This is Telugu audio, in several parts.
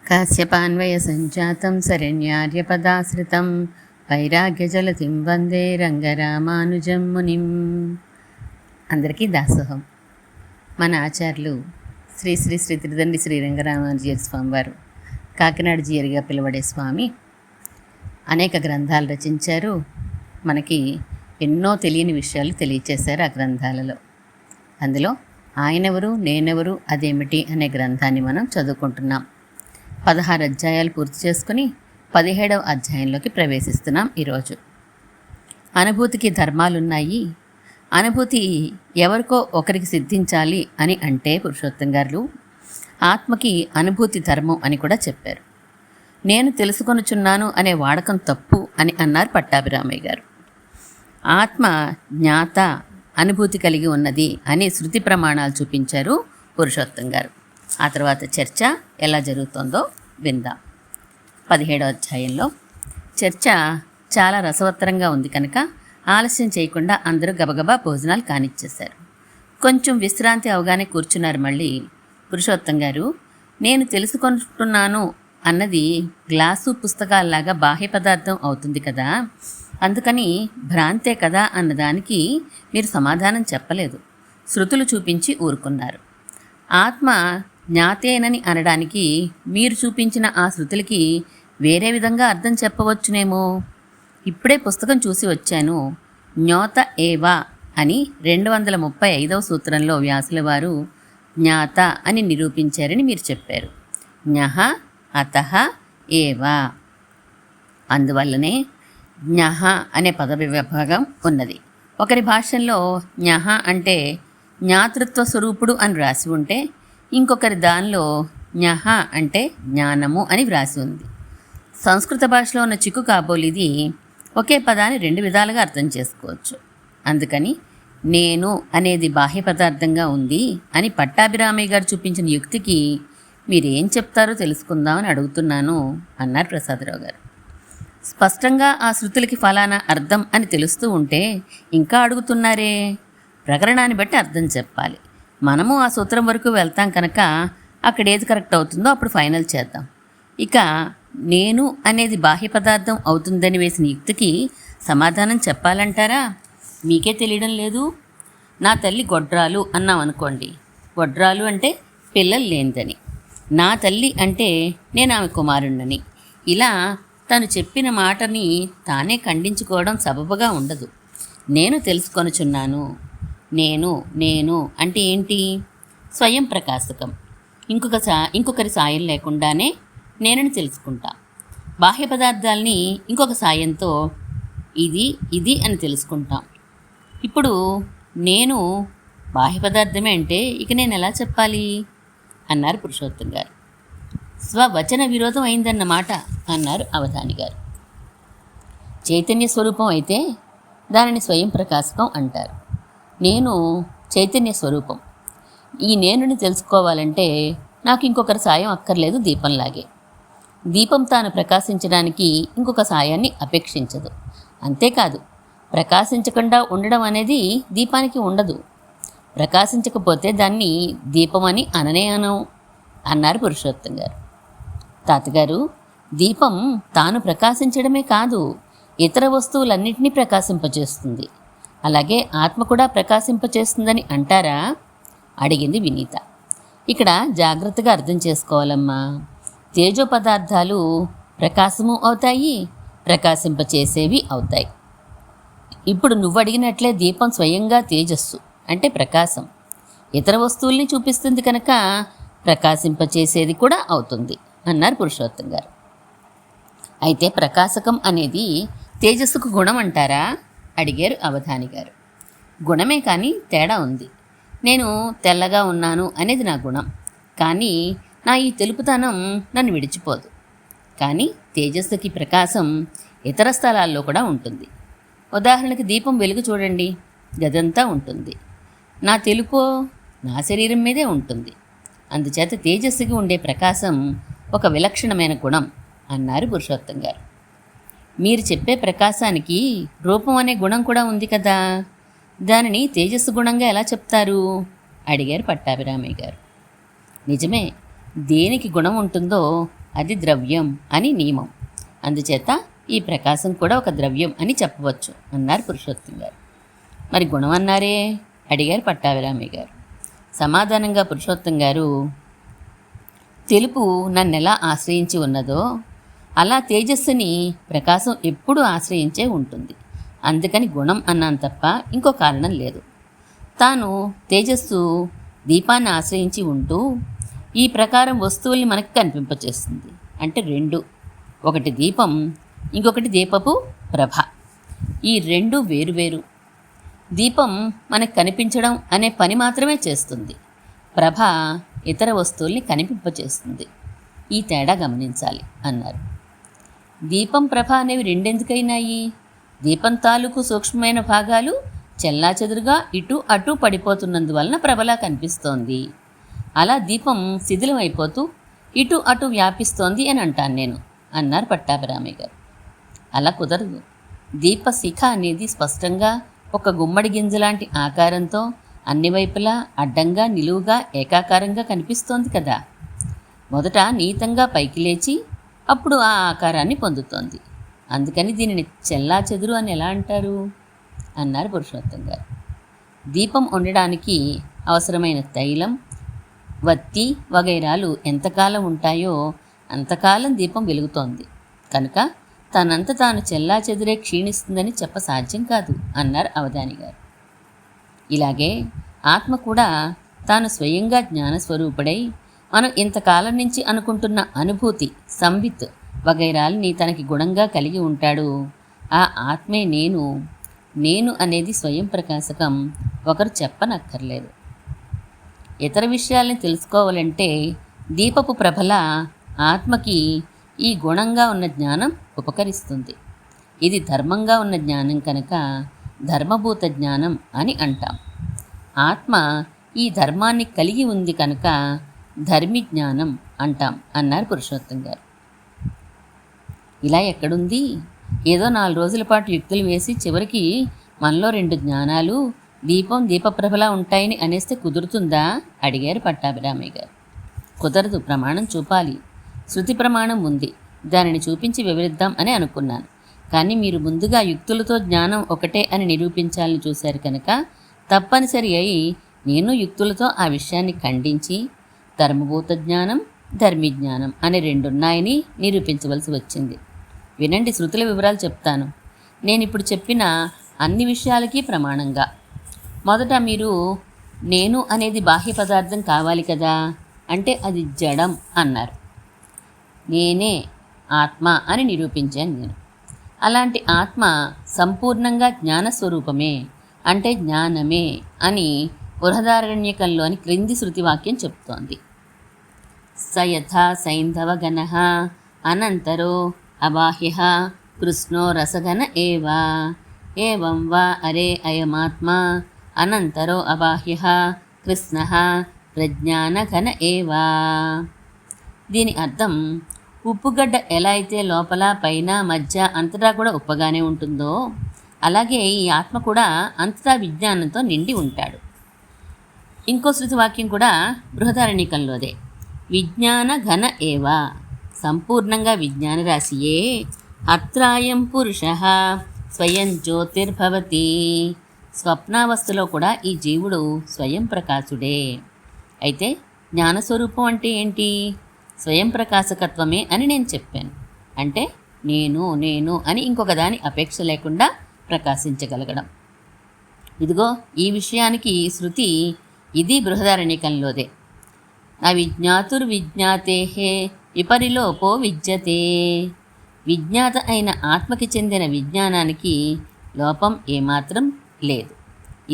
కాశ్యపాన్వయసంజాతం శరణ్యార్యపదాశ్రితం వైరాగ్యజలతిం వందే రంగరామానుజం మునిం. అందరికీ దాసోహం. మన ఆచార్యులు శ్రీ శ్రీ శ్రీ త్రిదండి శ్రీ రంగరామానుజీయ స్వామి వారు, కాకినాడ జీయరిగా పిలువడే స్వామి, అనేక గ్రంథాలు రచించారు. మనకి ఎన్నో తెలియని విషయాలు తెలియచేశారు ఆ గ్రంథాలలో. అందులో ఆయనెవరు నేనెవరు అదేమిటి అనే గ్రంథాన్ని మనం చదువుకుంటున్నాం. 16 అధ్యాయాలు పూర్తి చేసుకుని 17వ అధ్యాయంలోకి ప్రవేశిస్తున్నాం ఈరోజు. అనుభూతికి ధర్మాలున్నాయి, అనుభూతి ఎవరికో ఒకరికి సిద్ధించాలి అని అంటే పురుషోత్తం గారు ఆత్మకి అనుభూతి ధర్మం అని కూడా చెప్పారు. నేను తెలుసుకొనుచున్నాను అనే వాడకం తప్పు అని అన్నారు పట్టాభిరామయ్య గారు. ఆత్మ జ్ఞాత అనుభూతి కలిగి ఉన్నది అని శృతి ప్రమాణాలు చూపించారు పురుషోత్తం గారు. ఆ తర్వాత చర్చ ఎలా జరుగుతుందో విందాం. 17వ అధ్యాయంలో చర్చ చాలా రసవత్తరంగా ఉంది కనుక ఆలస్యం చేయకుండా అందరూ గబగబా భోజనాలు కానిచ్చేశారు. కొంచెం విశ్రాంతి అవగానే కూర్చున్నారు. మళ్ళీ పురుషోత్తం గారు, నేను తెలుసుకుంటున్నాను అన్నది గ్లాసు పుస్తకాల్లాగా బాహ్య పదార్థం అవుతుంది కదా, అందుకని భ్రాంతే కదా అన్నదానికి మీరు సమాధానం చెప్పలేదు. శృతులు చూపించి ఊరుకున్నారు. ఆత్మ జ్ఞాతేనని అనడానికి మీరు చూపించిన ఆ శృతులకి వేరే విధంగా అర్థం చెప్పవచ్చునేమో. ఇప్పుడే పుస్తకం చూసి వచ్చాను. జ్ఞాత ఏవా అని 235వ సూత్రంలో వ్యాసుల వారు జ్ఞాత అని నిరూపించారని మీరు చెప్పారు. జ్ఞః అతః ఏవా, అందువల్లనే జ్ఞః అనే పద విభాగం ఉన్నది. ఒకరి భాషల్లో జ్ఞః అంటే జ్ఞాతృత్వ స్వరూపుడు అని వ్రాసి ఉంటే, ఇంకొకరి దానిలో జ్ఞః అంటే జ్ఞానము అని వ్రాసి ఉంది. సంస్కృత భాషలో ఉన్న చిక్కు కాబోలిది ఒకే పదాన్ని 2 విధాలుగా అర్థం చేసుకోవచ్చు. అందుకని నేను అనేది బాహ్య పదార్థంగా ఉంది అని పట్టాభిరామయ్య గారు చూపించిన యుక్తికి మీరేం చెప్తారో తెలుసుకుందామని అడుగుతున్నాను అన్నారు ప్రసాదరావు గారు. స్పష్టంగా ఆ శృతులకి ఫలానా అర్థం అని తెలుస్తూ ఉంటే ఇంకా అడుగుతున్నారే. ప్రకరణాన్ని బట్టి అర్థం చెప్పాలి. మనము ఆ సూత్రం వరకు వెళ్తాం కనుక అక్కడ ఏది కరెక్ట్ అవుతుందో అప్పుడు ఫైనల్ చేద్దాం. ఇక నేను అనేది బాహ్య పదార్థం అవుతుందని వేసిన యుక్తికి సమాధానం చెప్పాలంటారా? మీకే తెలియడం లేదు. నా తల్లి గొడ్రాలు అన్నాం అనుకోండి. గొడ్రాలు అంటే పిల్లలు లేనిదని, నా తల్లి అంటే నేను ఆమె కుమారుణ్ణని. ఇలా తను చెప్పిన మాటని తానే ఖండించుకోవడం సబబుగా ఉండదు. నేను తెలుసుకొనుచున్నాను. నేను అంటే ఏంటి? స్వయం ప్రకాశకం. ఇంకొకరి సాయం లేకుండానే నేనని తెలుసుకుంటా. బాహ్య పదార్థాలని ఇంకొక సాయంతో ఇది అని తెలుసుకుంటాం. ఇప్పుడు నేను బాహ్య పదార్థమే అంటే ఇక నేను ఎలా చెప్పాలి అన్నారు పురుషోత్తం గారు. స్వవచన విరోధం అయిందన్నమాట అన్నారు అవధాని గారు. చైతన్య స్వరూపం అయితే దానిని స్వయం ప్రకాశకం అంటారు. నేను చైతన్య స్వరూపం. ఈ నేనుని తెలుసుకోవాలంటే నాకు ఇంకొకరి సాయం అక్కర్లేదు. దీపంలాగే దీపం తాను ప్రకాశించడానికి ఇంకొక సాయాన్ని అపేక్షించదు. అంతేకాదు, ప్రకాశించకుండా ఉండడం అనేది దీపానికి ఉండదు. ప్రకాశించకపోతే దాన్ని దీపమని అననే అన్నారు పురుషోత్తం గారు. తాతగారు, దీపం తాను ప్రకాశించడమే కాదు, ఇతర వస్తువులన్నింటినీ ప్రకాశింపచేస్తుంది. అలాగే ఆత్మ కూడా ప్రకాశింపచేస్తుందని అంటారా అడిగింది వినీత. ఇక్కడ జాగ్రత్తగా అర్థం చేసుకోవాలమ్మా. తేజో పదార్థాలు ప్రకాశము అవుతాయి, ప్రకాశింపచేసేవి అవుతాయి. ఇప్పుడు నువ్వు అడిగినట్లే దీపం స్వయంగా తేజస్సు అంటే ప్రకాశం. ఇతర వస్తువుల్ని చూపిస్తుంది కనుక ప్రకాశింపచేసేది కూడా అవుతుంది అన్నారు పురుషోత్తం గారు. అయితే ప్రకాశకం అనేది తేజస్సుకు గుణం అంటారా అడిగారు అవధాని గారు. గుణమే కానీ తేడా ఉంది. నేను తెల్లగా ఉన్నాను అనేది నా గుణం, కానీ నా ఈ తెలుపుతనం నన్ను విడిచిపోదు. కానీ తేజస్సుకి ప్రకాశం ఇతర స్థలాల్లో కూడా ఉంటుంది. ఉదాహరణకి దీపం వెలుగు చూడండి, గదంతా ఉంటుంది. నా తెలుపో నా శరీరం మీదే ఉంటుంది. అందుచేత తేజస్సుకి ఉండే ప్రకాశం ఒక విలక్షణమైన గుణం అన్నారు పురుషోత్తం గారు. మీరు చెప్పే ప్రకాశానికి రూపం అనే గుణం కూడా ఉంది కదా, దానిని తేజస్సు గుణంగా ఎలా చెప్తారు అడిగారు పట్టాభిరామయ్య గారు. నిజమే, దేనికి గుణం ఉంటుందో అది ద్రవ్యం అని నియమం. అందుచేత ఈ ప్రకాశం కూడా ఒక ద్రవ్యం అని చెప్పవచ్చు అన్నారు పురుషోత్తం గారు. మరి గుణం అన్నారే అడిగారు పట్టాభిరామయ్య గారు. సమాధానంగా పురుషోత్తం గారు, తెలుపు నన్నెలా ఆశ్రయించి ఉన్నదో అలా తేజస్సుని ప్రకాశం ఎప్పుడూ ఆశ్రయించే ఉంటుంది. అందుకని గుణం అన్నాను తప్ప ఇంకో కారణం లేదు. తాను తేజస్సు దీపాన్ని ఆశ్రయించి ఉంటూ ఈ ప్రకారం వస్తువుల్ని మనకు కనిపింపచేస్తుంది. అంటే రెండు, ఒకటి దీపం, ఇంకొకటి దీపపు ప్రభ. ఈ రెండు వేరువేరు. దీపం మనకు కనిపించడం అనే పని మాత్రమే చేస్తుంది. ప్రభ ఇతర వస్తువుల్ని కనిపింపచేస్తుంది. ఈ తేడా గమనించాలి అన్నారు. దీపం ప్రభ అనేవి రెండెందుకైనాయి? దీపం తాలూకు సూక్ష్మమైన భాగాలు చెల్లాచెదురుగా ఇటు అటు పడిపోతున్నందువలన ప్రభలా కనిపిస్తోంది. అలా దీపం శిథిలం అయిపోతూ ఇటు అటు వ్యాపిస్తోంది అని అంటాను నేను అన్నారు పట్టాభిరామయ్య గారు. అలా కుదరదు. దీపశిఖ అనేది స్పష్టంగా ఒక గుమ్మడి గింజలాంటి ఆకారంతో అన్ని వైపులా అడ్డంగా నిలువుగా ఏకాకారంగా కనిపిస్తోంది కదా. మొదట నీతంగా పైకి లేచి అప్పుడు ఆ ఆకారాన్ని పొందుతోంది. అందుకని దీనిని చెల్లాచెదురు అని ఎలా అంటారు అన్నారు పురుషోత్తం గారు. దీపం ఉండడానికి అవసరమైన తైలం, వత్తి వగైరాలు ఎంతకాలం ఉంటాయో అంతకాలం దీపం వెలుగుతోంది. కనుక తనంత తాను చెల్లాచెదురే క్షీణిస్తుందని చెప్ప సాధ్యం కాదు అన్నారు అవధాని గారు. ఇలాగే ఆత్మ కూడా తాను స్వయంగా జ్ఞానస్వరూపుడై మనం ఇంతకాలం నుంచి అనుకుంటున్న అనుభూతి, సంవిత్ వగైరాల్ని తనకి గుణంగా కలిగి ఉంటాడు. ఆ ఆత్మే నేను. నేను అనేది స్వయం ప్రకాశకం, ఒకరు చెప్పనక్కర్లేదు. ఇతర విషయాల్ని తెలుసుకోవాలంటే దీపపు ప్రభల ఆత్మకి ఈ గుణంగా ఉన్న జ్ఞానం ఉపకరిస్తుంది. ఇది ధర్మంగా ఉన్న జ్ఞానం కనుక ధర్మభూత జ్ఞానం అని అంటాం. ఆత్మ ఈ ధర్మాన్ని కలిగి ఉంది కనుక ధర్మి జ్ఞానం అంటాం అన్నారు పురుషోత్తం గారు. ఇలా ఎక్కడుంది? ఏదో 4 రోజుల పాటు యుక్తులు వేసి చివరికి మనలో 2 జ్ఞానాలు దీపం దీపప్రభలా ఉంటాయని అనేస్తే కుదురుతుందా అడిగారు పట్టాభిరామయ్య గారు. కుదరదు, ప్రమాణం చూపాలి. శృతి ప్రమాణం ఉంది, దానిని చూపించి వివరిద్దాం అని అనుకున్నాను. కానీ మీరు ముందుగా యుక్తులతో జ్ఞానం ఒకటే అని నిరూపించాలని చూశారు కనుక తప్పనిసరి అయి నేను యుక్తులతో ఆ విషయాన్ని ఖండించి ధర్మభూత జ్ఞానం, ధర్మి జ్ఞానం అనే 2 ఉన్నాయని నిరూపించవలసి వచ్చింది. వినండి, శృతుల వివరాలు చెప్తాను. నేను ఇప్పుడు చెప్పిన అన్ని విషయాలకి ప్రమాణంగా మొదట మీరు నేను అనేది బాహ్య పదార్థం కావాలి కదా, అంటే అది జడం అన్నారు. నేనే ఆత్మ అని నిరూపించాను నేను. అలాంటి ఆత్మ సంపూర్ణంగా జ్ఞానస్వరూపమే, అంటే జ్ఞానమే అని బృహదారణ్యకంలోని క్రింది శృతివాక్యం చెప్తోంది. సయథా సైంధవ గణ అనంతరో అబాహ్య కృష్ణో రసగణ ఏవా ఏవం వా అరే అయమాత్మా అనంతరో అబాహ్య కృష్ణ ప్రజ్ఞానఘన ఏవా. దీని అర్థం, ఉప్పుగడ్డ ఎలా అయితే లోపల పైన మధ్య అంతటా కూడా ఉప్పగానే ఉంటుందో అలాగే ఈ ఆత్మ కూడా అంతటా విజ్ఞానంతో నిండి ఉంటాడు. ఇంకో శృతి వాక్యం కూడా బృహదారణ్యకంలోదే. విజ్ఞాన ఘన ఏవా, సంపూర్ణంగా విజ్ఞాన రాశియే. అత్రాయం పురుష స్వయం జ్యోతిర్భవతి. స్వప్నావస్థలో కూడా ఈ జీవుడు స్వయం ప్రకాశుడే. అయితే జ్ఞానస్వరూపం అంటే ఏంటి? స్వయం ప్రకాశకత్వమే అని నేను చెప్పాను. అంటే నేను నేను అని ఇంకొక దాని అపేక్ష లేకుండా ప్రకాశించగలగడం. ఇదిగో ఈ విషయానికి శృతి ఇది బృహదారణ్యకంలోదే. అవిజ్ఞాతుర్విజ్ఞాతే విపరిలోపో విద్యతే. విజ్ఞాత అయిన ఆత్మకి చెందిన విజ్ఞానానికి లోపం ఏమాత్రం లేదు.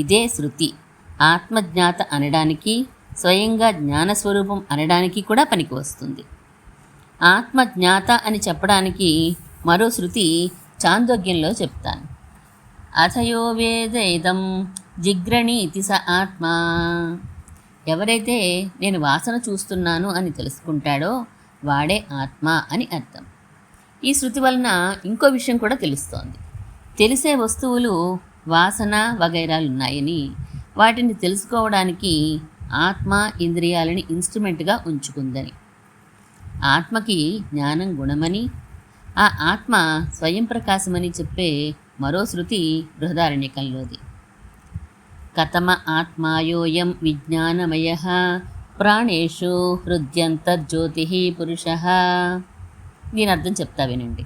ఇదే శృతి ఆత్మజ్ఞాత అనడానికి, స్వయంగా జ్ఞానస్వరూపం అనడానికి కూడా పనికి వస్తుంది. ఆత్మజ్ఞాత అని చెప్పడానికి మరో శృతి చాందోగ్యంలో చెప్తాను. అథయో వేదైదం జిగ్రణీతి స ఆత్మా. ఎవరైతే నేను వాసన చూస్తున్నాను అని తెలుసుకుంటాడో వాడే ఆత్మ అని అర్థం. ఈ శృతి వలన ఇంకో విషయం కూడా తెలుస్తోంది. తెలిసే వస్తువులు వాసన వగైరాలున్నాయని, వాటిని తెలుసుకోవడానికి ఆత్మ ఇంద్రియాలని ఇన్స్ట్రుమెంట్గా ఉంచుకుందని. ఆత్మకి జ్ఞానం గుణమని, ఆ ఆత్మ స్వయం ప్రకాశమని చెప్పే మరో శృతి బృహదారణ్యకంలోది. కథమ ఆత్మాయోయం విజ్ఞానమయః ప్రాణేషు హృద్యంతర్జ్యోతి పురుషః. దీని అర్థం చెప్తా వినండి.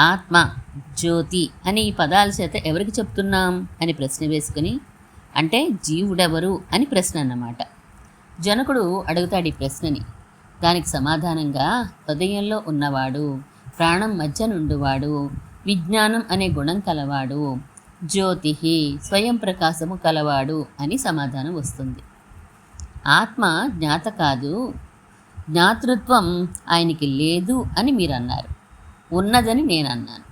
ఆత్మ, జ్యోతి అని ఈ పదాల చేత ఎవరికి చెప్తున్నాం అని ప్రశ్న వేసుకుని, అంటే జీవుడెవరు అని ప్రశ్న అన్నమాట. జనకుడు అడుగుతాడు ఈ ప్రశ్నని. దానికి సమాధానంగా హృదయంలో ఉన్నవాడు, ప్రాణం మధ్య నుండివాడు, విజ్ఞానం అనే గుణం కలవాడు, జ్యోతి స్వయం ప్రకాశము కలవాడు అని సమాధానం వస్తుంది. ఆత్మ జ్ఞాత కాదు, జ్ఞాతృత్వం ఆయనకి లేదు అని మీరు అన్నారు, ఉన్నదని నేను అన్నాను.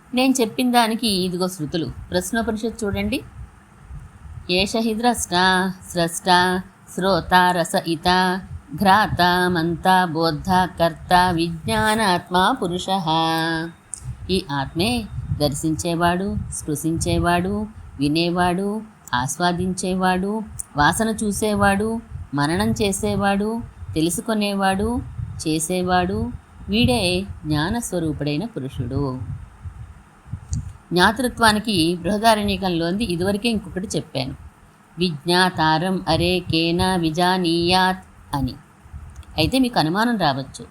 నేను చెప్పిన దానికి ఇదిగో శృతులు. ప్రశ్నోపనిషత్తు చూడండి. ఏష హి ద్రష్ట స్రష్ట శ్రోత రసయిత ఘ్రాత మంత బోద్ధ కర్త విజ్ఞానాత్మ పురుష. ఈ ఆత్మే దర్శించేవాడు, స్పృశించేవాడు, వినేవాడు, ఆస్వాదించేవాడు, వాసన చూసేవాడు, మననం చేసేవాడు, తెలుసుకునేవాడు, చేసేవాడు. వీడే జ్ఞానస్వరూపుడైన పురుషుడు. జ్ఞాతృత్వానికి బృహదారణ్యకంలోంది ఇదివరకే ఇంకొకటి చెప్పాను. విజ్ఞాతారం అరే కేన విజానీయాత్ అని. అయితే మీకు అనుమానం రావచ్చు,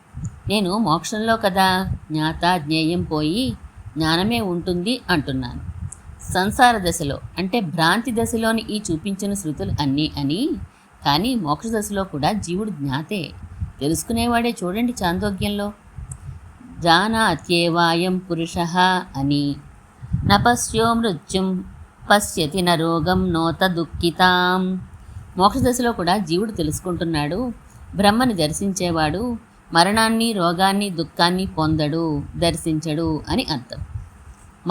నేను మోక్షంలో కదా జ్ఞాత జ్ఞేయం పోయి జ్ఞానమే ఉంటుంది అంటున్నాను. సంసార దశలో అంటే భ్రాంతి దశలోని ఈ చూపించిన శృతులు అన్నీ అని, కానీ మోక్ష దశలో కూడా జీవుడు జ్ఞాతే, తెలుసుకునేవాడే. చూడండి చాందోగ్యంలో జానాత్యేవాయం పురుషః అని. నపశ్యో మృత్యుం పశ్యతి న రోగం నోత దుఃఖితాం. మోక్ష దశలో కూడా జీవుడు తెలుసుకుంటున్నాడు, బ్రహ్మని దర్శించేవాడు, మరణాన్ని, రోగాన్ని, దుఃఖాన్ని పొందడు, దర్శించడు అని అర్థం.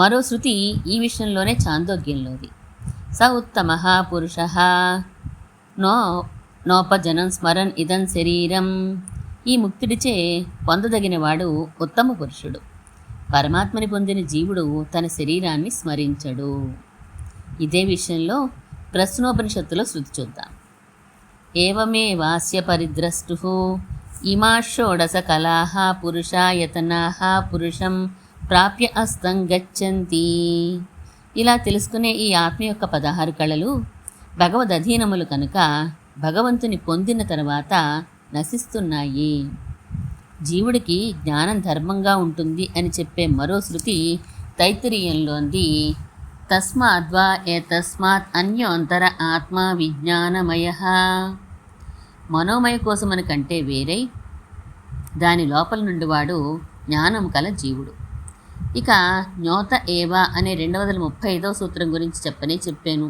మరో శృతి ఈ విషయంలోనే చాందోగ్యంలోది. స ఉత్తమః పురుషః నోపజనం స్మరన్ ఇదం శరీరం. ఈ ముక్తుడిచే పొందదగినవాడు ఉత్తమ పురుషుడు. పరమాత్మని పొందిన జీవుడు తన శరీరాన్ని స్మరించడు. ఇదే విషయంలో ప్రశ్నోపనిషత్తులో శృతి చూద్దాం. ఏవమేవాస్య పరిద్రష్టు ఇమా షోడశ కళాః పురుషాయతనాః పురుషం ప్రాప్య అస్తం గచ్చంతి. ఇలా తెలుసుకునే ఈ ఆత్మ యొక్క 16 కళలు భగవదధీనములు కనుక భగవంతుని పొందిన తర్వాత నశిస్తున్నాయి. జీవుడికి జ్ఞానం ధర్మంగా ఉంటుంది అని చెప్పే మరో శృతి తైత్తిరీయంలోంది. తస్మాద్వా ఏతస్మాత్ అన్యోంతర ఆత్మ విజ్ఞానమయః. మనోమయ కోసమని కంటే వేరై దాని లోపల నుండి వాడు జ్ఞానం కల జీవుడు. ఇక జ్ఞోత ఏవా అనే 235వ సూత్రం గురించి చెప్పాను.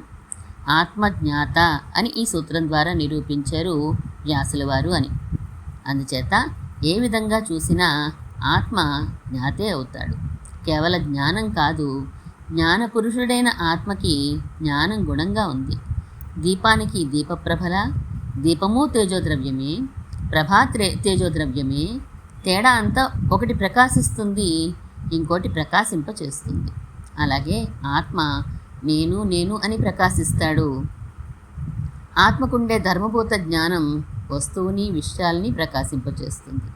ఆత్మజ్ఞాత అని ఈ సూత్రం ద్వారా నిరూపించారు వ్యాసుల వారు అని. అందుచేత ఏ విధంగా చూసినా ఆత్మ జ్ఞాతే అవుతాడు. కేవల జ్ఞానం కాదు, జ్ఞానపురుషుడైన ఆత్మకి జ్ఞానం గుణంగా ఉంది. దీపానికి దీపప్రభల, దీపము తేజోద్రవ్యమే, ప్రభా తేజోద్రవ్యమే. తేడా అంతా ఒకటి ప్రకాశిస్తుంది, ఇంకోటి ప్రకాశింపచేస్తుంది. అలాగే ఆత్మ నేను నేను అని ప్రకాశిస్తాడు. ఆత్మకుండే ధర్మభూత జ్ఞానం వస్తువుని, విషయాల్ని ప్రకాశింపచేస్తుంది.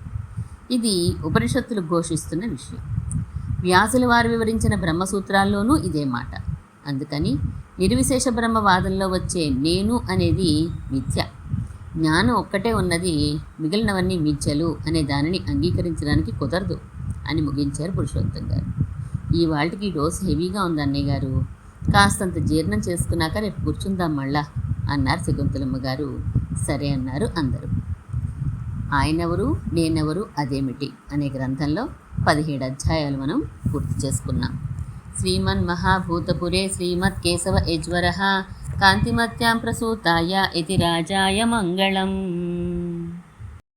ఇది ఉపనిషత్తులు ఘోషిస్తున్న విషయం. వ్యాసుల వారు వివరించిన బ్రహ్మసూత్రాల్లోనూ ఇదే మాట. అందుకని నిర్విశేష బ్రహ్మవాదంలో వచ్చే నేను అనేది మిథ్య, జ్ఞానం ఒక్కటే ఉన్నది, మిగిలినవన్నీ మిథ్యలు అనే దానిని అంగీకరించడానికి కుదరదు అని ముగించారు పురుషోత్తం గారు. ఈ వాళ్ళకి డోసు హెవీగా ఉంది అన్నయ్య గారు, కాస్తంత జీర్ణం చేసుకున్నాక రేపు కూర్చుందాం మళ్ళా అన్నారు శకుంతలమ్మ గారు. సరే అన్నారు అందరూ. ఆయనెవరు నేనెవరు అదేమిటి అనే గ్రంథంలో 17 అధ్యాయాలు మనం పూర్తి చేసుకున్నాం. శ్రీమన్ మహాభూతపురే శ్రీమత్ కేశవ యజ్వరః కాంతిమత్యాం ప్రసూతాయ ఇతి రాజాయ మంగళం.